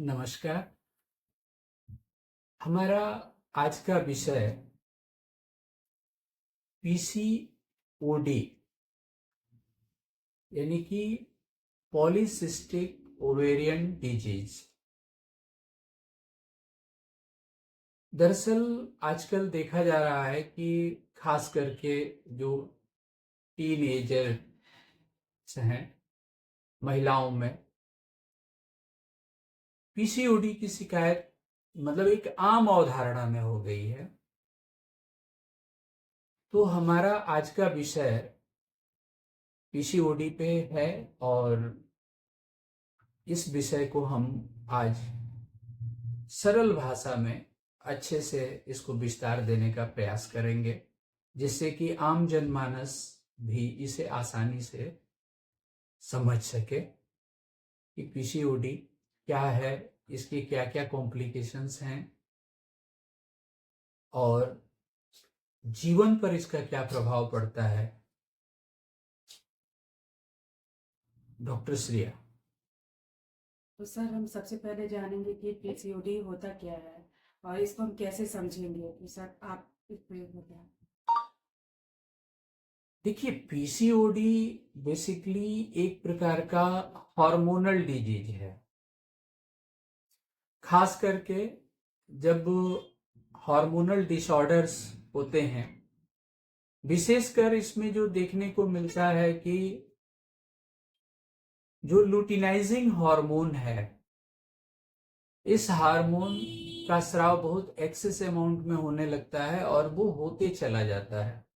नमस्कार। हमारा आज का विषय पीसीओडी यानी कि पॉलीसिस्टिक ओवेरियन डिजीज। दरअसल आजकल देखा जा रहा है कि खास करके जो टीनेजर्स हैं, महिलाओं में पीसीओडी की शिकायत मतलब एक आम अवधारणा में हो गई है। तो हमारा आज का विषय पीसीओडी पे है और इस विषय को हम आज सरल भाषा में अच्छे से इसको विस्तार देने का प्रयास करेंगे, जिससे कि आम जनमानस भी इसे आसानी से समझ सके कि पीसीओडी क्या है, इसकी क्या क्या कॉम्प्लिकेशंस हैं और जीवन पर इसका क्या प्रभाव पड़ता है। डॉक्टर श्रेया। तो सर, हम सबसे पहले जानेंगे कि पीसीओडी होता क्या है और इसको हम कैसे समझेंगे। तो सर, आप इस पे बताएं। देखिए, पीसीओडी बेसिकली एक प्रकार का हार्मोनल डिजीज है। खास करके जब हार्मोनल डिसऑर्डर्स होते हैं, विशेषकर इसमें जो देखने को मिलता है कि जो लुटिनाइजिंग हार्मोन है, इस हार्मोन का स्राव बहुत एक्सेस अमाउंट में होने लगता है और वो होते चला जाता है,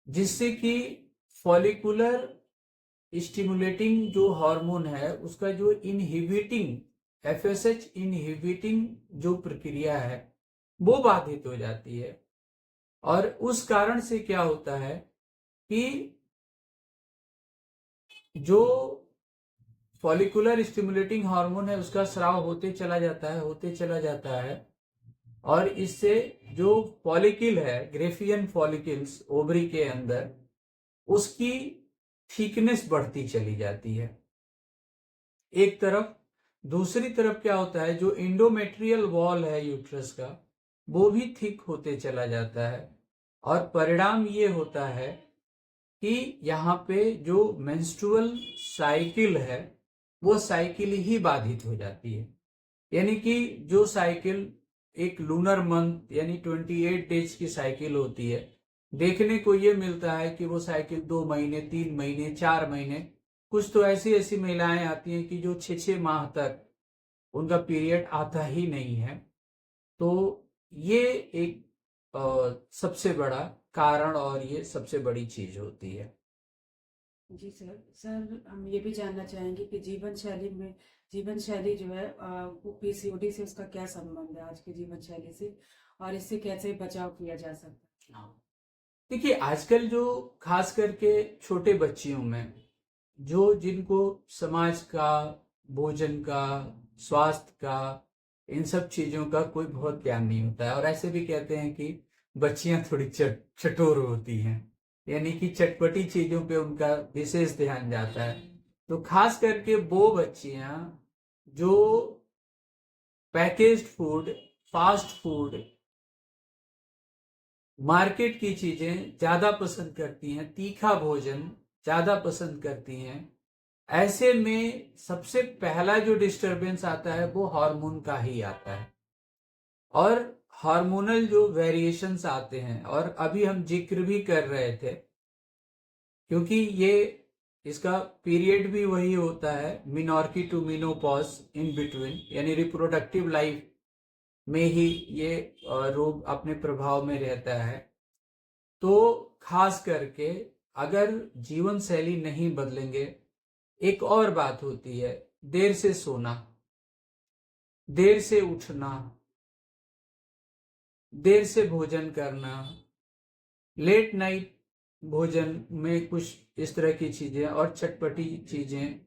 जिससे कि फॉलिकुलर स्टिमुलेटिंग जो हार्मोन है उसका जो इनहिबिटिंग एफएसएच इनहिबिटिंग जो प्रक्रिया है वो बाधित हो जाती है। और उस कारण से क्या होता है कि जो फॉलिकुलर स्टिमुलेटिंग हार्मोन है उसका स्राव होते चला जाता है और इससे जो फॉलिकल है, ग्रेफियन फॉलिकल्स ओवरी के अंदर, उसकी थिकनेस बढ़ती चली जाती है एक तरफ। दूसरी तरफ क्या होता है, जो इंडोमेट्रियल वॉल है यूट्रस का, वो भी थिक होते चला जाता है और परिणाम ये होता है कि यहाँ पे जो मेंस्ट्रुअल साइकिल है वो साइकिल ही बाधित हो जाती है। यानी कि जो साइकिल एक लूनर मंथ यानी 28 डेज की साइकिल होती है, देखने को ये मिलता है कि वो साइकिल 2 महीने, 3 महीने, 4 महीने, कुछ तो ऐसी ऐसी महिलाएं आती हैं कि जो 6 माह तक उनका पीरियड आता ही नहीं है। तो ये एक सबसे बड़ा कारण और ये सबसे बड़ी चीज होती है। जी सर। सर, हम ये भी जानना चाहेंगे कि जीवन शैली जो है वो पीसीओडी से उसका क्या संबंध है आज की जीवन शैली से, और इससे कैसे बचाव किया जा सकता है। देखिए, आजकल जो खास करके छोटे बच्चियों में जो जिनको समाज का, भोजन का, स्वास्थ्य का, इन सब चीजों का कोई बहुत ज्ञान नहीं होता है और ऐसे भी कहते हैं कि बच्चियां थोड़ी चटोर होती हैं, यानी कि चटपटी चीजों पे उनका विशेष ध्यान जाता है। तो खास करके वो बच्चियां जो packaged food, fast food, market की चीजें ज्यादा पसंद करती हैं, तीखा भोजन ज्यादा पसंद करती हैं, ऐसे में सबसे पहला जो डिस्टरबेंस आता है वो हार्मोन का ही आता है और हार्मोनल जो वेरिएशंस आते हैं। और अभी हम जिक्र भी कर रहे थे क्योंकि ये इसका पीरियड भी वही होता है, मिनॉर्की टू मिनोपॉज इन बिटवीन, यानी रिप्रोडक्टिव लाइफ में ही ये रोग अपने प्रभाव में रहता है। तो खास करके अगर जीवन शैली नहीं बदलेंगे, एक और बात होती है, देर से सोना, देर से उठना, देर से भोजन करना, लेट नाइट भोजन में कुछ इस तरह की चीजें और चटपटी चीजें,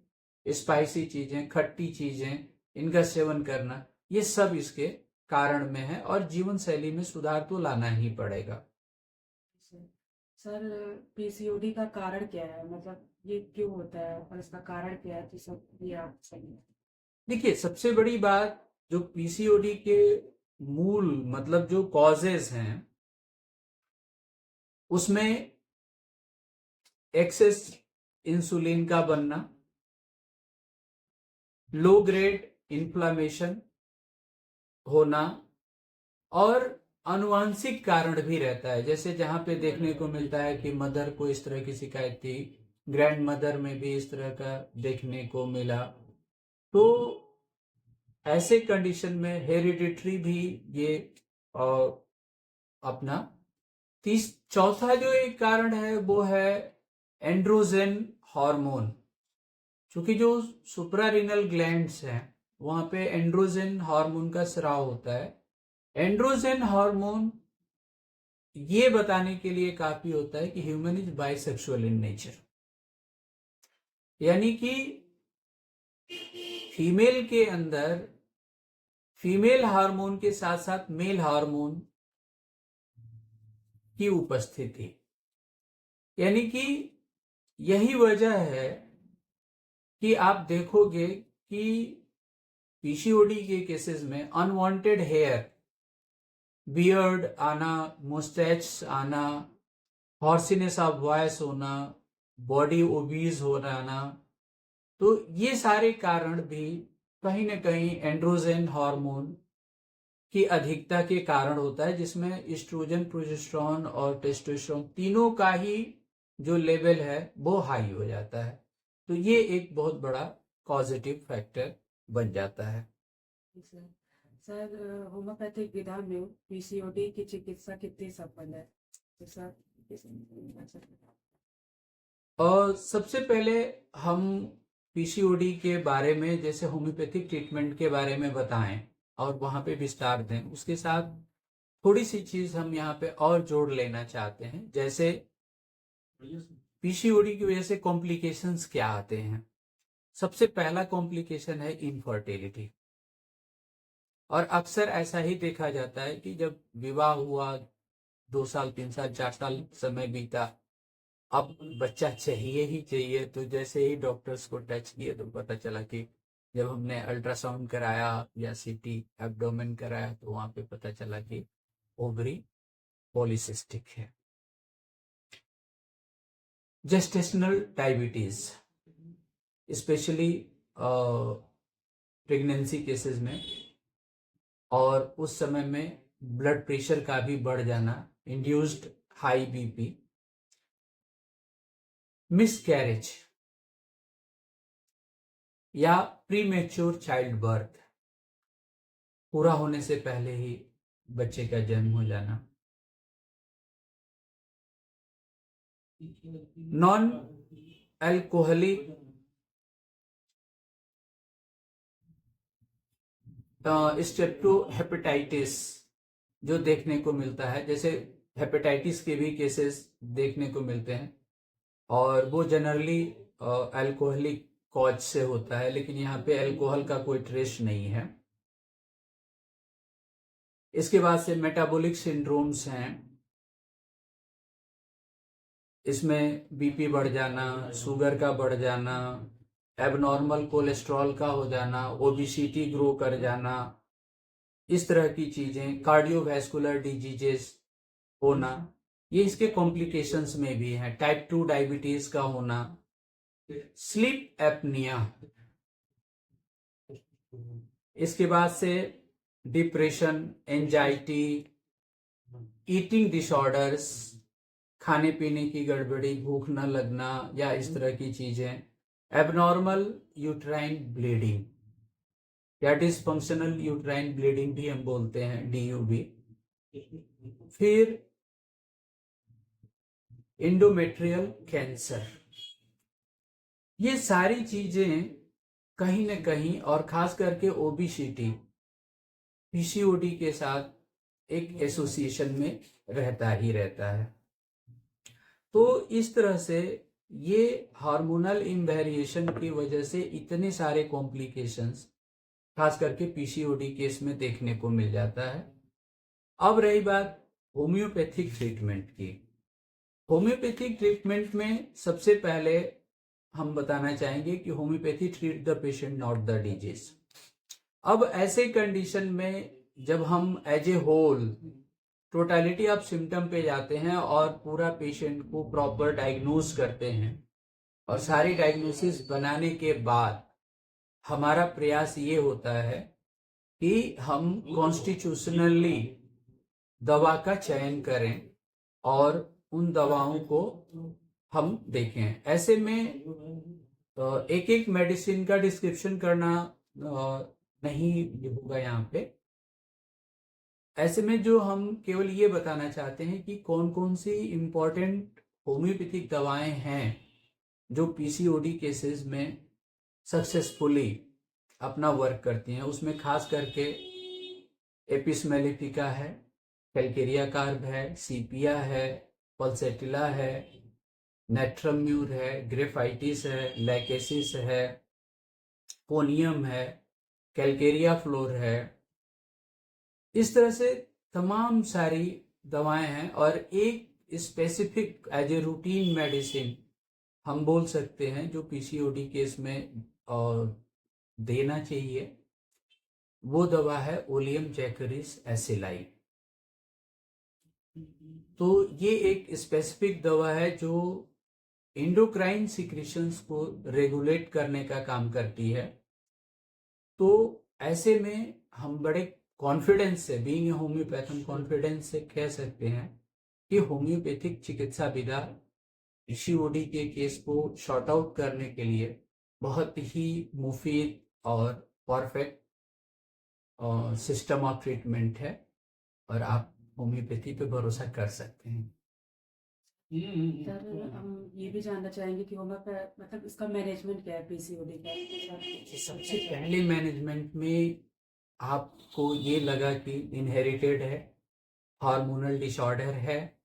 स्पाइसी चीजें, खट्टी चीजें, इनका सेवन करना, ये सब इसके कारण में है और जीवन शैली में सुधार तो लाना ही पड़ेगा। सर, पीसीओडी का कारण क्या है, मतलब ये क्यों होता है और इसका कारण क्या है, तो सब ये आप समझें। देखिए, सबसे बड़ी बात जो पीसीओडी के मूल मतलब जो कॉजेज हैं उसमें एक्सेस इंसुलिन का बनना, लो ग्रेड इन्फ्लामेशन होना और अनुवांशिक कारण भी रहता है। जैसे जहां पे देखने को मिलता है कि मदर को इस तरह की शिकायत थी, ग्रैंड मदर में भी इस तरह का देखने को मिला, तो ऐसे कंडीशन में हेरिडिटरी भी ये अ, अपना तीस चौथा जो एक कारण है वो है एंड्रोजन हार्मोन। क्योंकि जो सुप्रारीनल ग्लैंड्स हैं वहां पे एंड्रोजन हार्मोन का स्राव होता है। एंड्रोजन हार्मोन ये बताने के लिए काफी होता है कि human is bisexual in nature, यानी कि फीमेल के अंदर फीमेल हार्मोन के साथ साथ मेल हार्मोन की उपस्थिति, यानी कि यही वजह है कि आप देखोगे कि पीसीओडी के केसेस में अनवांटेड हेयर, बियर्ड आना, मुस्टैच आना, हॉर्सीनेस ऑफ वॉइस होना, बॉडी ओबीज हो जाना, तो ये सारे कारण भी कहीं ना कहीं एंड्रोजन हार्मोन की अधिकता के कारण होता है, जिसमें एस्ट्रोजन, प्रोजेस्टेरोन और टेस्टोस्टेरोन तीनों का ही जो लेवल है वो हाई हो जाता है। तो ये एक बहुत बड़ा पॉजिटिव फैक्टर बन जाता है। सर सर होम्योपैथिक विधा में पीसीओडी की चिकित्सा कितनी सफल है, तो सर और सबसे पहले हम पीसीओडी के बारे में जैसे होम्योपैथिक ट्रीटमेंट के बारे में बताएं और वहां पे विस्तार दें, उसके साथ थोड़ी सी चीज हम यहाँ पे और जोड़ लेना चाहते हैं। जैसे पीसीओडी की वजह से कॉम्प्लिकेशंस क्या आते हैं। सबसे पहला कॉम्प्लिकेशन है इनफर्टिलिटी, और अक्सर ऐसा ही देखा जाता है कि जब विवाह हुआ, 2 साल 3 साल 4 साल समय बीता, अब बच्चा चाहिए ही चाहिए, तो जैसे ही डॉक्टर्स को टच किए तो पता चला कि जब हमने अल्ट्रासाउंड कराया या सीटी एब्डोमेन कराया तो वहां पे पता चला कि ओवरी पॉलीसिस्टिक है। Gestational diabetes, specially pregnancy cases में, और उस समय में ब्लड प्रेशर का भी बढ़ जाना, इंड्यूस्ड हाई बीपी, मिसकैरेज या प्रीमेच्योर चाइल्ड बर्थ, पूरा होने से पहले ही बच्चे का जन्म हो जाना, नॉन अल्कोहलिक स्टेप्टोहेपेटाइटिस जो देखने को मिलता है। जैसे हेपेटाइटिस के भी केसेस देखने को मिलते हैं और वो जनरली अल्कोहलिक कॉज से होता है, लेकिन यहाँ पे अल्कोहल का कोई ट्रेस नहीं है। इसके बाद से मेटाबॉलिक सिंड्रोम्स हैं, इसमें बीपी बढ़ जाना, शुगर का बढ़ जाना, एबनॉर्मल कोलेस्ट्रॉल का हो जाना, ओबिसिटी ग्रो कर जाना, इस तरह की चीजें, कार्डियोवैस्कुलर डिजीजेस होना, ये इसके कॉम्प्लिकेशंस में भी है। टाइप 2 डायबिटीज का होना, स्लीप एपनिया, इसके बाद से डिप्रेशन, एंजाइटी, ईटिंग डिसऑर्डर्स, खाने पीने की गड़बड़ी, भूख न लगना या इस तरह की चीजें, एबनॉर्मल यूट्राइन ब्लीडिंग या डिसफंक्शनल यूट्राइन ब्लीडिंग भी हम बोलते हैं, डीयूबी, फिर इंडोमेट्रियल कैंसर। ये सारी चीजें कहीं न कहीं, और खास करके ओबिसिटी, पीसीओडी के साथ एक एसोसिएशन में रहता ही रहता है। तो इस तरह से ये हार्मोनल इम्वेरिएशन की वजह से इतने सारे कॉम्प्लिकेशंस खास करके पीसीओडी केस में देखने को मिल जाता है। अब रही बात होम्योपैथिक ट्रीटमेंट की। होम्योपैथिक ट्रीटमेंट में सबसे पहले हम बताना चाहेंगे कि homeopathy treat the patient not the disease. अब ऐसे कंडीशन में जब हम as a whole totality of symptom पे जाते हैं और पूरा पेशेंट को प्रॉपर डायग्नोज करते हैं और सारी डायग्नोसिस बनाने के बाद हमारा प्रयास ये होता है कि हम कॉन्स्टिट्यूशनली दवा का चयन करें और उन दवाओं को हम देखें। ऐसे में एक एक मेडिसिन का डिस्क्रिप्शन करना नहीं होगा यहाँ पे। ऐसे में जो हम केवल ये बताना चाहते हैं कि कौन कौन सी इम्पोर्टेंट होम्योपैथिक दवाएं हैं जो पीसीओडी केसेस में सक्सेसफुली अपना वर्क करती हैं। उसमें खास करके एपिस मेलिफिका है, कैलकेरिया कार्ब है, सीपिया है, पल्सेटिला है, नेट्रम्यूर है, ग्रेफाइटिस है, लैकेसिस है, पोनियम है, कैलकेरिया फ्लोर है। इस तरह से तमाम सारी दवाएं हैं और एक specific as a routine medicine हम बोल सकते हैं जो पीसीओडी केस में देना चाहिए, वो दवा है ओलियम जैकरिस एसिलाई। तो ये एक स्पेसिफिक दवा है जो एंडोक्राइन सिक्रीशंस को रेगुलेट करने का काम करती है। तो ऐसे में हम बड़े कॉन्फिडेंस से, बीइंग ए होम्योपैथ, हम कॉन्फिडेंस से कह सकते हैं कि होम्योपैथिक चिकित्सा विधा पीसीओडी के केस को शॉर्ट आउट करने के लिए बहुत ही मुफीद और परफेक्ट सिस्टम ऑफ ट्रीटमेंट है और आप होम्योपैथी पे भरोसा कर सकते हैं। सर हम ये भी जानना चाहेंगे कि होम्योपैथ मतलब इसका मैनेजमेंट क्या है पीसीओडी का? कि सबसे पहले मैनेजमेंट में आपको ये लगा कि इनहेरिटेड है, हार्मोनल डिसऑर्डर है,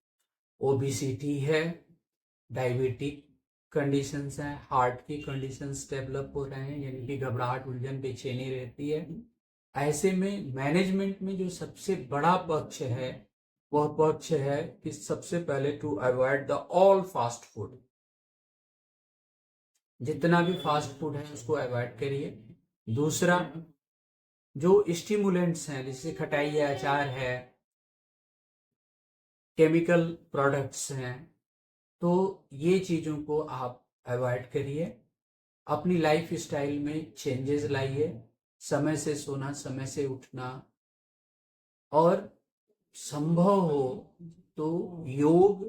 ओबेसिटी है, डायबिटिक कंडीशंस हैं, हार्ट की कंडीशंस डेवलप हो रहे हैं, यानी कि घबराहट, उलझन, बेचैनी रहती है। ऐसे में मैनेजमेंट में जो सबसे बड़ा पक्ष है वह पक्ष है कि सबसे पहले to avoid the all fast food. जितना भी फास्ट फूड है उसको अवॉइड करिए। दूसरा, जो स्टिमुलेंट्स हैं जैसे खटाई या अचार है, केमिकल प्रोडक्ट्स हैं, तो ये चीजों को आप अवॉइड करिए। अपनी लाइफ स्टाइल में चेंजेस लाइए, समय से सोना, समय से उठना, और संभव हो तो योग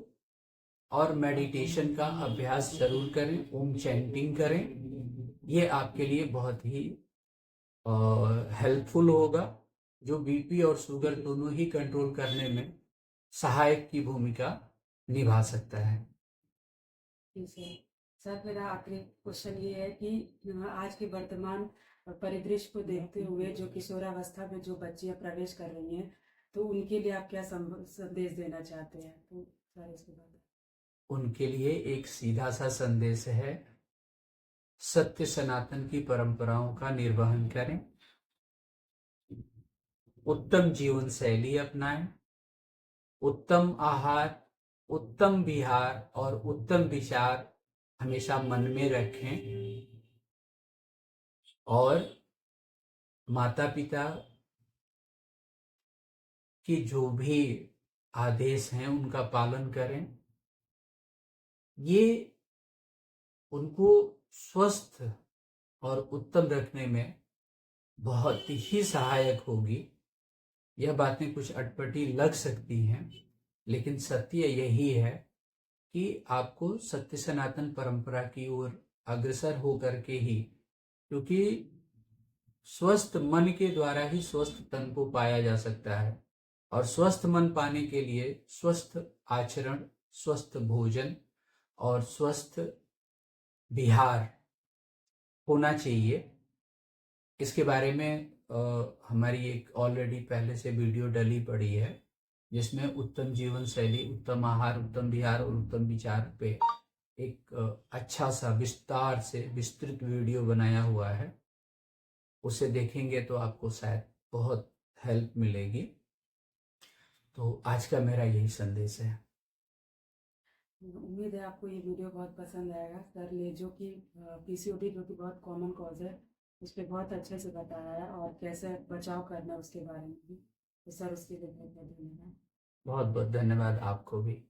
और मेडिटेशन का अभ्यास जरूर करें, ओम चैंटिंग करें। ये आपके लिए बहुत ही हेल्पफुल होगा, जो बीपी और शुगर दोनों ही कंट्रोल करने में सहायक की भूमिका निभा सकता है। जी सर। सर मेरा आखिरी क्वेश्चन ये है कि आज के वर्तमान परिदृश्य को देखते हुए जो किशोरावस्था में जो बच्चियां प्रवेश कर रही हैं, तो उनके लिए आप क्या संदेश देना चाहते हैं? तो सर इसके बाद उनके लिए एक सीधा सा संदेश है, सत्य सनातन की परंपराओं का निर्वहन करें, उत्तम जीवन शैली अपनाएं, उत्तम आहार, उत्तम विहार और उत्तम विचार हमेशा मन में रखें, और माता पिता की जो भी आदेश हैं उनका पालन करें। ये उनको स्वस्थ और उत्तम रखने में बहुत ही सहायक होगी। यह बातें कुछ अटपटी लग सकती हैं, लेकिन सत्य यही है कि आपको सत्य सनातन परंपरा की ओर अग्रसर होकर के ही, क्योंकि स्वस्थ मन के द्वारा ही स्वस्थ तन को पाया जा सकता है, और स्वस्थ मन पाने के लिए स्वस्थ आचरण, स्वस्थ भोजन और स्वस्थ विहार होना चाहिए। इसके बारे में हमारी एक ऑलरेडी पहले से वीडियो डली पड़ी है, जिसमें उत्तम जीवन शैली, उत्तम आहार, उत्तम विहार और उत्तम विचार पे एक अच्छा सा विस्तार से विस्तृत वीडियो बनाया हुआ है। उसे देखेंगे तो आपको शायद बहुत हेल्प मिलेगी। तो आज का मेरा यही संदेश है। उम्मीद है आपको ये वीडियो बहुत पसंद आएगा। सर ने जो कि पीसीओडी जो कि बहुत कॉमन कॉज है, उस पे बहुत अच्छे से बताया है और कैसे बचाव करना है उसके बारे में भी। तो सर उसके लिए बहुत बहुत धन्यवाद। बहुत बहुत धन्यवाद आपको भी।